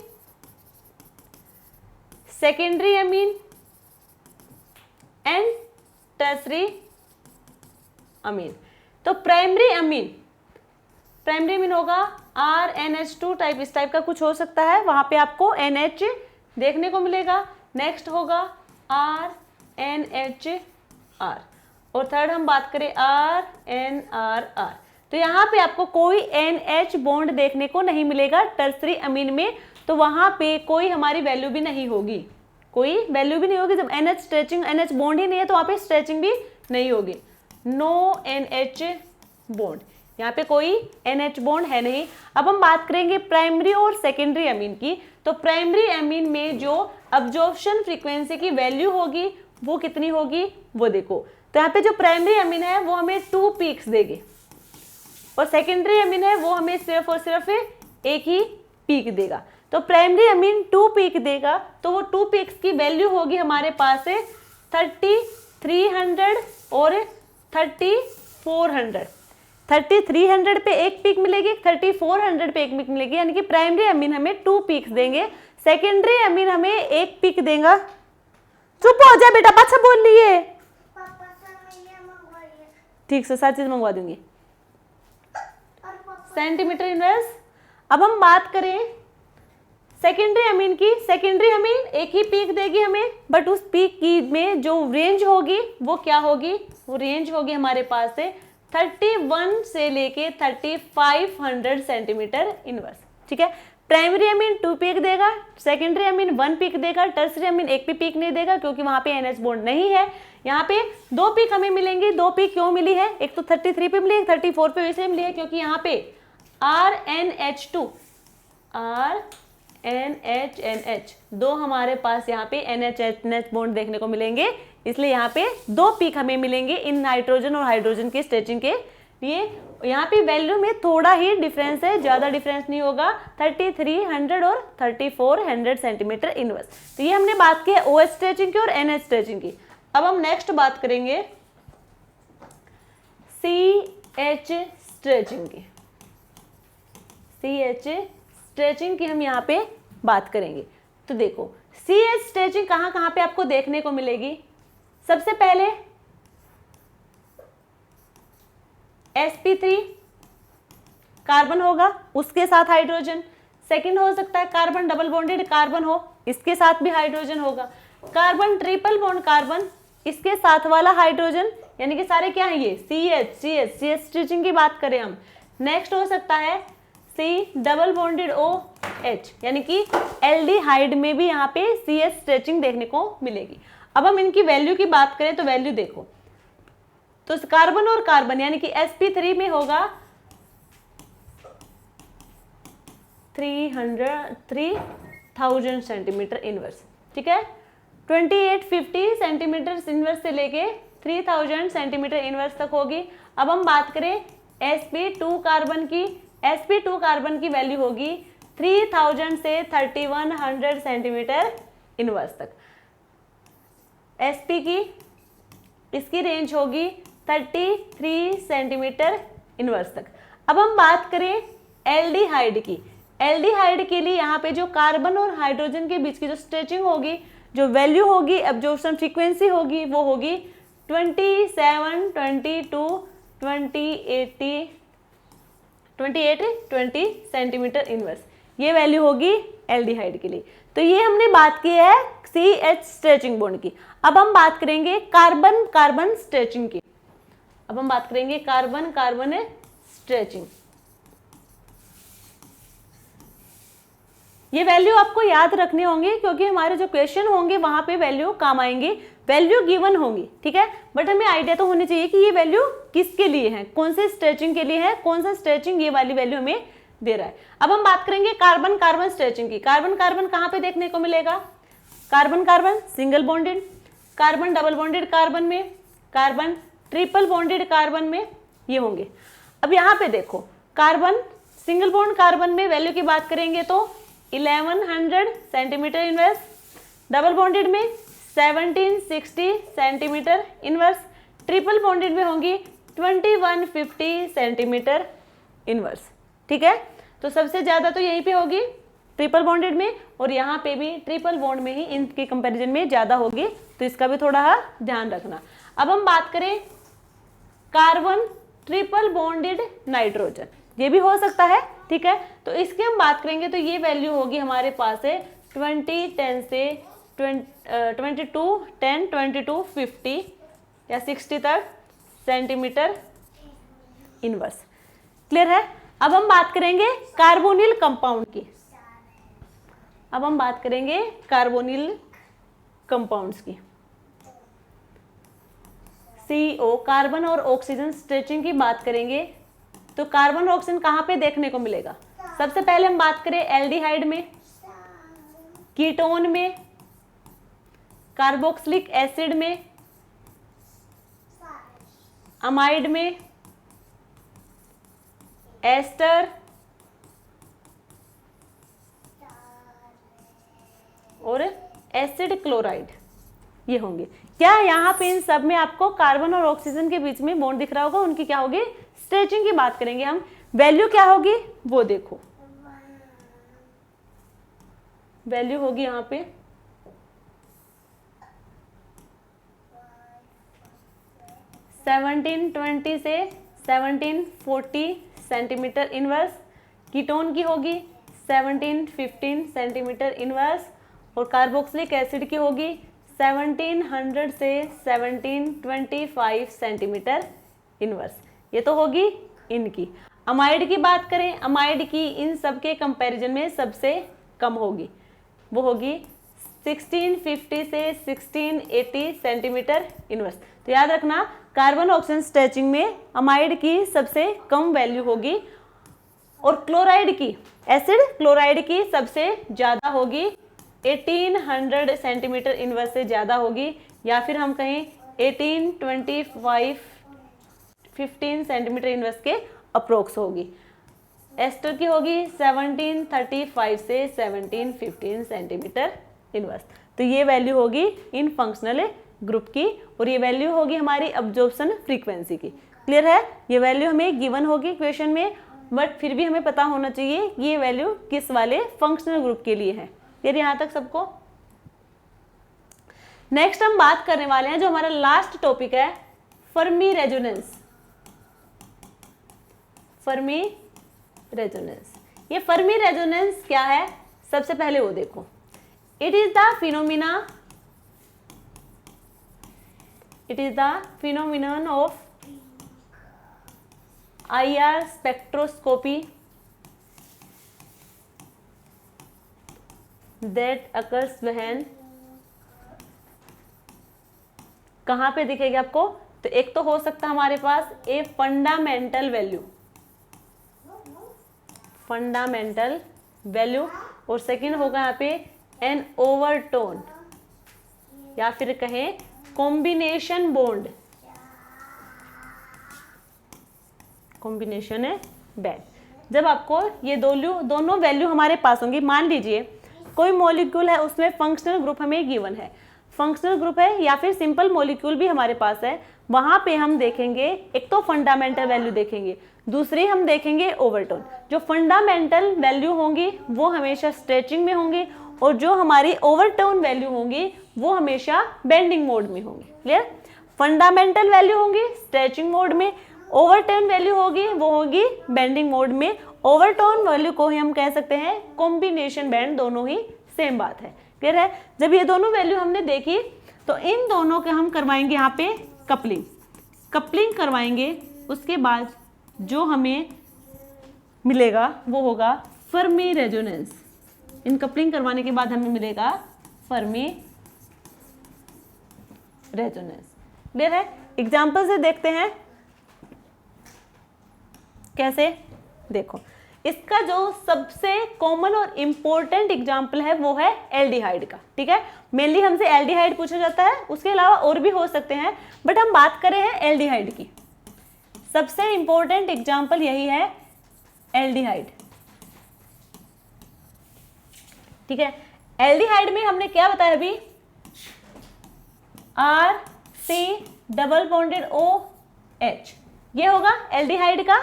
secondary amine and tertiary amine. तो प्राइमरी अमीन होगा RNH2 टाइप, इस टाइप का कुछ हो सकता है, वहां पे आपको NH देखने को मिलेगा। नेक्स्ट होगा RNHR और थर्ड हम बात करें RNRR। तो यहाँ पे आपको कोई NH बॉन्ड देखने को नहीं मिलेगा टर्सरी अमीन में, तो वहां पे कोई हमारी वैल्यू भी नहीं होगी, कोई वैल्यू भी नहीं होगी। जब NH स्ट्रेचिंग, NH बॉन्ड ही नहीं है तो वहां पे स्ट्रेचिंग भी नहीं होगी। नो NH बॉन्ड, यहाँ पे कोई NH बॉन्ड है नहीं। अब हम बात करेंगे प्राइमरी और सेकेंडरी अमीन की। तो प्राइमरी अमीन में जो अब्जॉर्प्शन फ्रीक्वेंसी की वैल्यू होगी वो कितनी होगी वो देखो। तो यहाँ पे जो प्राइमरी अमीन है वो हमें 2 पीक्स देगी और सेकेंडरी अमीन है वो हमें सिर्फ और सिर्फ एक ही पीक देगा। तो प्राइमरी अमीन 2 पीक देगा तो वो 2 पीक्स की वैल्यू होगी हमारे पास 3300 और 3400। 3300 पे एक पीक मिलेगी, 3400 पे एक पीक मिलेगी, यानी कि प्राइमरी अमीन हमें 2 पीक्स देंगे, सेकेंडरी अमीन हमें एक पीक देगा। चुप हो जा बेटा, अच्छा बोल लिए, ठीक से सारी चीज मंगवा दूंगी। Centimetre inverse. अब हम बात करें सेकेंडरी अमीन की। सेकेंडरी अमीन एक ही पीक देगी हमें, बट उस पीक की में जो रेंज होगी वो क्या होगी? वो रेंज होगी हमारे पास 31 से लेके 3500 सेंटीमीटर इनवर्स। ठीक है, प्राइमरी अमीन 2 पीक देगा, सेकेंडरी अमीन 1 पीक देगा, टर्सरी अमीन एक भी पीक नहीं देगा क्योंकि वहां पे NH बॉन्ड नहीं है। यहाँ पे 2 पीक हमें मिलेंगी। 2 पीक क्यों मिली है? एक तो 33 पे मिली है, 34 पे वैसे मिली है क्योंकि यहाँ पे RNH2 RNH दो हमारे पास यहाँ पे NH बॉन्ड देखने को मिलेंगे, इसलिए यहाँ पे 2 पीक हमें मिलेंगे इन नाइट्रोजन और हाइड्रोजन की स्ट्रेचिंग के लिए। यहाँ पे वैल्यू में थोड़ा ही डिफरेंस है, ज्यादा डिफरेंस नहीं होगा, 3300 और 3400 सेंटीमीटर इनवर्स। तो ये हमने बात की है OH स्ट्रेचिंग की और NH स्ट्रेचिंग की। अब हम नेक्स्ट बात करेंगे CH स्ट्रेचिंग की। CH स्ट्रेचिंग की हम यहाँ पे बात करेंगे। तो देखो CH स्ट्रेचिंग कहाँ कहाँ पे आपको देखने को मिलेगी? सबसे पहले sp3 कार्बन होगा, उसके साथ हाइड्रोजन। सेकंड हो सकता है कार्बन डबल बॉन्डेड कार्बन हो, इसके साथ भी हाइड्रोजन होगा। कार्बन ट्रिपल बॉन्ड कार्बन, इसके साथ वाला हाइड्रोजन, यानी कि सारे क्या है ये CH स्ट्रेचिंग की बात करें हम। नेक्स्ट हो सकता है C डबल बॉन्डेड OH, यानी कि एल्डिहाइड में भी यहाँ पे CH स्ट्रेचिंग देखने को मिलेगी। अब हम इनकी वैल्यू की बात करें तो वैल्यू देखो, तो कार्बन और कार्बन यानी कि sp3 में होगा 3000 सेंटीमीटर इनवर्स। ठीक है, 2850 सेंटीमीटर इनवर्स से लेके 3000 सेंटीमीटर इनवर्स तक होगी। अब हम बात करें sp2 कार्बन की। sp2 कार्बन की वैल्यू होगी 3000 से 3100 सेंटीमीटर इनवर्स तक। sp की इसकी रेंज होगी 33 सेंटीमीटर इनवर्स तक। अब हम बात करें एल्डिहाइड की। एल्डिहाइड के लिए यहाँ पे जो कार्बन और हाइड्रोजन के बीच की जो स्ट्रेचिंग होगी, जो वैल्यू होगी, एब्जॉर्प्शन फ्रीक्वेंसी होगी, वो होगी 27, 22, 20 सेंटीमीटर इनवर्स। ये वैल्यू होगी एल्डिहाइड के लिए। तो ये हमने बात की है CH स्ट्रेचिंग बॉन्ड की। अब हम बात करेंगे कार्बन कार्बन स्ट्रेचिंग की। अब हम बात करेंगे कार्बन कार्बन स्ट्रेचिंग। ये वैल्यू आपको याद रखने होंगे क्योंकि हमारे जो क्वेश्चन होंगे वहां पे वैल्यू काम आएंगे, वैल्यू गिवन होंगी, ठीक है। बट हमें आइडिया तो होनी चाहिए कि ये वैल्यू किसके लिए है, कौन से स्ट्रेचिंग के लिए है, कौन सा स्ट्रेचिंग ये वाली वैल्यू हमें दे रहा है। अब हम बात करेंगे कार्बन कार्बन स्ट्रेचिंग की। कार्बन कार्बन कहाँ पे देखने को मिलेगा? Carbon carbon single bonded, carbon double bonded carbon में, कार्बन ट्रिपल बॉन्डेड कार्बन में, ये होंगे। अब यहाँ पे देखो, कार्बन सिंगल बॉन्ड कार्बन में वैल्यू की बात करेंगे तो 1100 सेंटीमीटर इनवर्स, डबल बॉन्डेड में 1760 सेंटीमीटर इनवर्स, ट्रिपल बॉन्डेड में होंगी 2150 सेंटीमीटर इनवर्स, ठीक है। तो सबसे ज्यादा तो यहीं पे होगी ट्रिपल बॉन्डेड में, और यहाँ पे भी ट्रिपल बॉन्ड में ही इनके कंपैरिजन में ज्यादा होगी, तो इसका भी थोड़ा ध्यान रखना। अब हम बात करें कार्बन ट्रिपल बॉन्डेड नाइट्रोजन, ये भी हो सकता है, ठीक है। तो इसकी हम बात करेंगे तो ये वैल्यू होगी हमारे पास है 2010 से 2210 2250 या 60 तक सेंटीमीटर इनवर्स। क्लियर है? अब हम बात करेंगे कार्बोनिल कंपाउंड की। अब हम बात करेंगे कार्बोनिल कंपाउंड्स की। CO कार्बन और ऑक्सीजन स्ट्रेचिंग की बात करेंगे तो कार्बन और ऑक्सीजन कहाँ पे देखने को मिलेगा? सबसे पहले हम बात करें एल्डिहाइड में, कीटोन में, कार्बोक्सिलिक एसिड में, अमाइड में, एस्टर और एसिड क्लोराइड, ये होंगे। क्या यहाँ पे इन सब में आपको कार्बन और ऑक्सीजन के बीच में बॉन्ड दिख रहा होगा? उनकी क्या होगी? स्ट्रेचिंग की बात करेंगे हम। वैल्यू क्या होगी वो देखो, वैल्यू होगी यहाँ पे 1720 से 1740 सेंटीमीटर इनवर्स, कीटोन की होगी 1715 सेंटीमीटर इनवर्स, और कार्बोक्सिलिक एसिड की होगी 1700 से 1725 सेंटीमीटर इनवर्स। ये तो होगी इनकी। अमाइड की बात करें, अमाइड की इन सब के कंपैरिजन में सबसे कम होगी, वो होगी 1650 से 1680 सेंटीमीटर इनवर्स। तो याद रखना, कार्बन ऑक्सीजन स्ट्रेचिंग में अमाइड की सबसे कम वैल्यू होगी, और क्लोराइड की, एसिड क्लोराइड की सबसे ज़्यादा होगी, 1800 सेंटीमीटर इनवर्स से ज़्यादा होगी, या फिर हम कहें 1825 15 सेंटीमीटर इनवर्स के अप्रोक्स होगी। एस्टर की होगी 1735 से 1715 सेंटीमीटर इनवर्स। तो ये वैल्यू होगी इन फंक्शनल ग्रुप की, और ये वैल्यू होगी हमारी अब्जॉर्प्शन फ्रीक्वेंसी की। क्लियर है? ये वैल्यू हमें गिवन होगी क्वेश्चन में, बट फिर भी हमें पता होना चाहिए ये वैल्यू किस वाले फंक्शनल ग्रुप के लिए है। क्लियर यहाँ तक सबको? नेक्स्ट हम बात करने वाले हैं जो हमारा लास्ट टॉपिक है, फर्मी रेजोनेंस। फर्मी रेजोनेंस, ये फर्मी रेजोनेंस क्या है? सबसे पहले वो देखो, it is the phenomenon of IR spectroscopy that occurs when, कहाँ पे दिखेगी आपको? तो एक तो हो सकता है हमारे पास ए फंडामेंटल वैल्यू, और सेकंड होगा यहाँ पे एन ओवरटोन, या फिर कहें कॉम्बिनेशन बॉन्ड, कॉम्बिनेशन बैंड। जब आपको ये दोनों वैल्यू हमारे पास होंगी, मान लीजिए कोई मॉलिक्यूल है उसमें फंक्शनल ग्रुप हमें गिवन है, फंक्शनल ग्रुप है या फिर सिंपल मॉलिक्यूल भी हमारे पास है, वहां पे हम देखेंगे एक तो फंडामेंटल वैल्यू देखेंगे, दूसरी हम देखेंगे ओवरटोन। जो फंडामेंटल वैल्यू होंगी वो हमेशा स्ट्रेचिंग में होंगी और जो हमारी ओवरटोन वैल्यू होंगी वो हमेशा बेंडिंग मोड में होंगी। क्लियर? फंडामेंटल वैल्यू होंगी स्ट्रेचिंग मोड में, ओवरटोन वैल्यू होगी वो होगी बेंडिंग मोड में। ओवरटोन वैल्यू को ही हम कह सकते हैं कॉम्बिनेशन बैंड, दोनों ही सेम बात है। क्लियर है? जब ये दोनों वैल्यू हमने देखी तो इन दोनों के हम करवाएंगे यहाँ पे कपलिंग करवाएंगे। उसके बाद जो हमें मिलेगा वो होगा फर्मी रेजोनेंस। इन कपलिंग करवाने के बाद हमें मिलेगा फर्मी रेजोनेंस। क्लियर है? एग्जाम्पल से देखते हैं कैसे। देखो, इसका जो सबसे कॉमन और इंपॉर्टेंट एग्जाम्पल है वो है एल्डिहाइड का। ठीक है, मेनली हमसे एल्डिहाइड पूछा जाता है, उसके अलावा और भी हो सकते हैं, बट हम बात करें हैं एल्डिहाइड की। सबसे इंपॉर्टेंट एग्जाम्पल यही है एल्डिहाइड। ठीक है, एल्डिहाइड में हमने क्या बताया अभी, RC डबल बॉन्डेड OH, ये होगा एल्डिहाइड का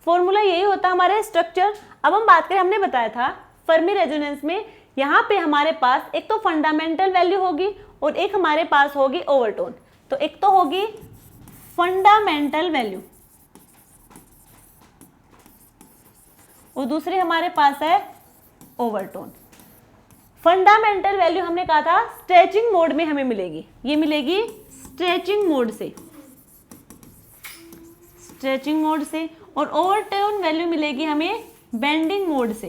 फॉर्मूला, यही होता है हमारे स्ट्रक्चर। अब हम बात करें, हमने बताया था फर्मी रेजोनेंस में यहाँ पे हमारे पास एक तो फंडामेंटल वैल्यू होगी और एक हमारे पास होगी ओवरटोन। तो एक तो होगी फंडामेंटल वैल्यू और दूसरी हमारे पास है ओवरटोन। फंडामेंटल वैल्यू हमने कहा था स्ट्रेचिंग मोड में हमें मिलेगी, ये मिलेगी स्ट्रेचिंग मोड से और ओवरटोन वैल्यू मिलेगी हमें बेंडिंग मोड से,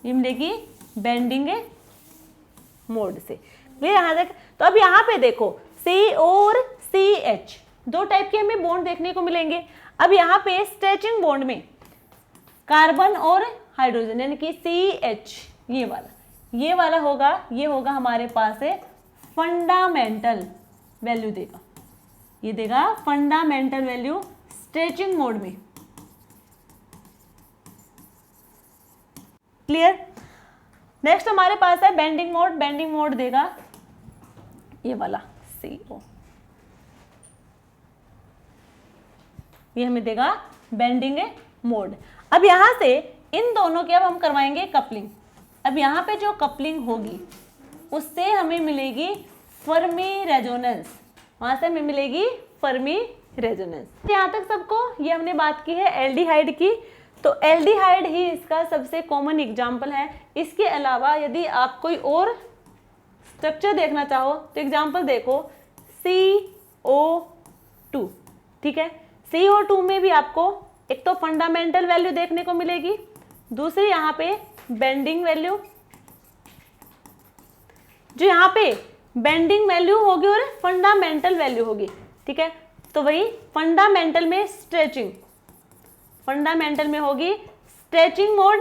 ये मिलेगी बेंडिंग मोड से। क्लियर यहां तक? तो अब यहां पे देखो C और CH दो टाइप के हमें बॉन्ड देखने को मिलेंगे। अब यहाँ पे स्ट्रेचिंग बॉन्ड में कार्बन और हाइड्रोजन यानी कि CH, ये वाला होगा, ये होगा हमारे पास है फंडामेंटल वैल्यू देगा, ये देगा फंडामेंटल वैल्यू स्ट्रेचिंग मोड में। क्लियर? नेक्स्ट हमारे पास है बेंडिंग मोड देगा ये वाला CO, ये हमें देगा बेंडिंग मोड। अब यहां से इन दोनों की अब हम करवाएंगे कपलिंग। अब यहाँ पे जो कपलिंग होगी उससे हमें मिलेगी फर्मी रेजोनेंस, वहां से हमें मिलेगी फर्मी रेजोनेंस। यहाँ तक सबको ये हमने बात की है एल्डिहाइड की। तो एल्डिहाइड ही इसका सबसे कॉमन एग्जाम्पल है। इसके अलावा यदि आप कोई और स्ट्रक्चर देखना चाहो तो एग्जाम्पल देखो CO2। ठीक है, CO2 में भी आपको एक तो फंडामेंटल वैल्यू देखने को मिलेगी, दूसरी यहाँ पे बेंडिंग वैल्यू, जो यहाँ पे बेंडिंग वैल्यू होगी और फंडामेंटल वैल्यू होगी। ठीक है, तो वही फंडामेंटल में स्ट्रेचिंग, फंडामेंटल में होगी स्ट्रेचिंग मोड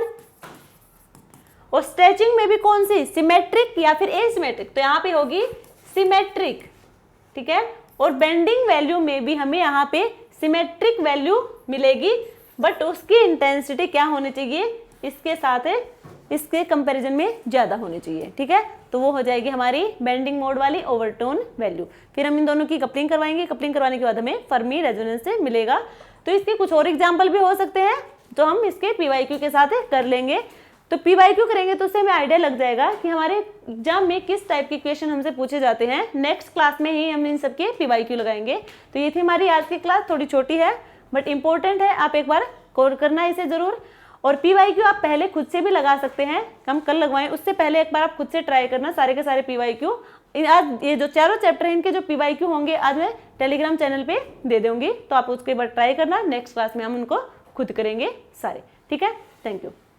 और स्ट्रेचिंग में भी कौन सी, सिमेट्रिक या फिर एसिमेट्रिक, तो यहाँ पे होगी सिमेट्रिक। ठीक है, और बेंडिंग वैल्यू में भी हमें यहाँ पे सिमेट्रिक वैल्यू मिलेगी, बट उसकी इंटेंसिटी क्या होनी चाहिए, इसके साथ इसके कंपैरिजन में ज़्यादा होनी चाहिए। ठीक है, तो वो हो जाएगी हमारी बेंडिंग मोड वाली ओवरटोन वैल्यू। फिर हम इन दोनों की कपलिंग करवाएंगे, कपलिंग करवाने के बाद हमें फर्मी रेजोनेंस से मिलेगा। तो इसके कुछ और एग्जाम्पल भी हो सकते हैं तो हम इसके PYQ के साथ कर लेंगे। तो PYQ करेंगे तो उससे हमें आइडिया लग जाएगा कि हमारे एग्जाम में किस टाइप के क्वेश्चन हमसे पूछे जाते हैं। नेक्स्ट क्लास में ही हम इन सबके PYQ लगाएंगे। तो ये थी हमारी आज की क्लास, थोड़ी छोटी है बट इंपॉर्टेंट है, आप एक बार कोर करना इसे जरूर। और PYQ आप पहले खुद से भी लगा सकते हैं, हम कल लगवाएं, उससे पहले एक बार आप खुद से ट्राई करना सारे के सारे PYQ। आज ये जो चारों चैप्टर हैं इनके जो PYQ होंगे आज मैं टेलीग्राम चैनल पे दे दूंगी, तो आप उसके बाद ट्राई करना। नेक्स्ट क्लास में हम उनको खुद करेंगे सारे। ठीक है, थैंक यू।